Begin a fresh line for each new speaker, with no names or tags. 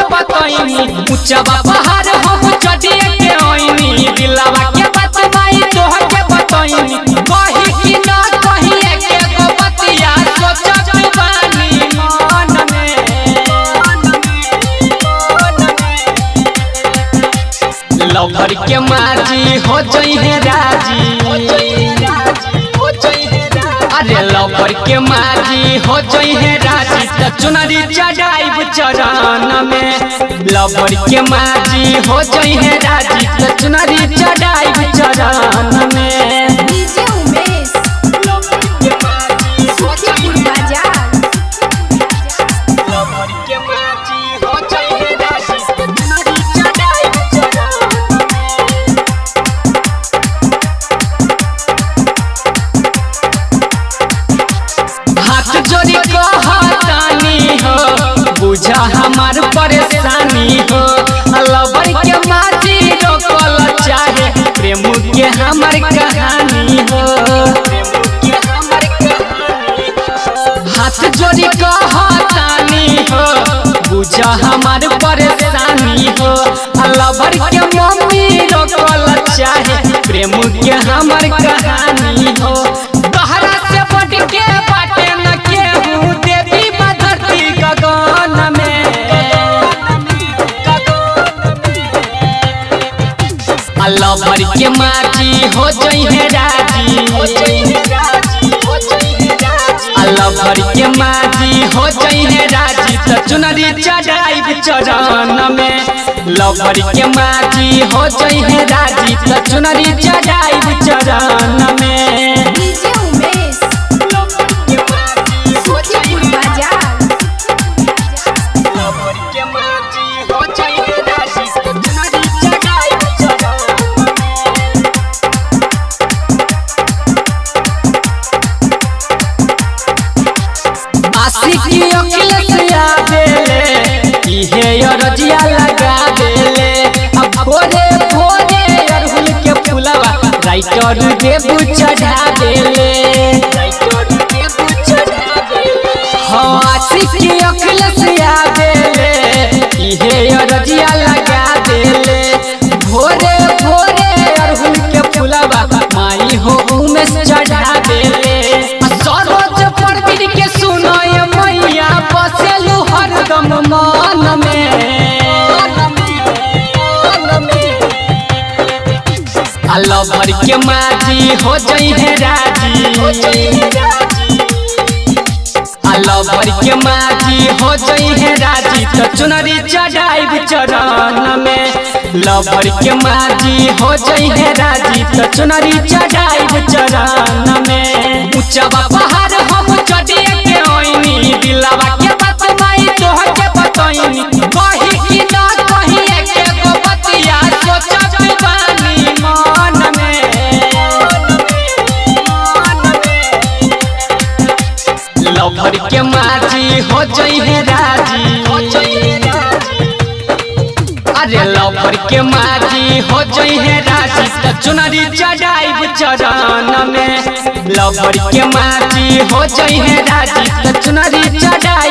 ऊंचा पहाड़ हम चढ़िए के ओइनी दिलवा के बात माई तोह के बतइनी कही कि ना कही के गो बतिया सोचत बानी मन में लवर के माजी हो जई है राजी अरे लवर के माजी हो जई है राजी त चुनरी चढ़ाई चरण में लवर के माजी हो जई है राजी त चुनरी चढ़ाई चरण में
डीजे उमेश
लवर के माजी हो जई है
बाजार
लवर के माजी हो जई है राजी त चुनरी चढ़ाई चरण में हाथ जोड़ी कहतानी हो बुझा हमार परेशानी हो लवर के माजी रोकल चाहे प्रेम के हमार कहानी हो हाथ जोड़ी कहतानी हो बुझा हमार परेशानी हो लवर के मम्मी रोकल चाहे प्रेम के हमार कहानी हो तहरा से बढ़ के बाटे न केहू देवी धरती गगन में लवर के माजी हो जई है राजी लवर के माजी हो जई है राजी त चुनरी चढ़ाई चरण में लवर के माजी हो जई है राजी त चुनरी चढ़ाई चरण में
डीजे उमेश बाजार
लवर के माजी हो जई है राजी त चुनरी चढ़ाई चरण में आशिकी अखिलेश आवेले इहे रजिया लगा देले अब भोरे भोरे अरहुल के फुलवा राइटर देबू चढ़ा देले हाँ आशिकी अखिलेश आवेले इहे रजिया लगा देले भोरे भोरे अरहुल के फुलवा माई हो उमेश चढ़ा देले सरोज परवीर के सुनो ये मैया बसेलू हरदम मन में लवर के माजी हो जई है राजी लवर के माजी हो जई है राजी त चुनरी चढ़ाई चरण में लवर के माजी हो जई है राजी त चुनरी चढ़ाई चरण में ऊंचा पहाड़ हम चढ़िए के ओइनी दिलवा के बात माई तोह के बतइनी कही कि ना कही के गो बतिया सोचत बानी मन में लवर के माजी हो जई है राजी अरे लवर के माजी हो जई है राजी त चुनरी चढ़ाई चरण में लवर के माजी हो जई है राजी त चुनरी चढ़ाई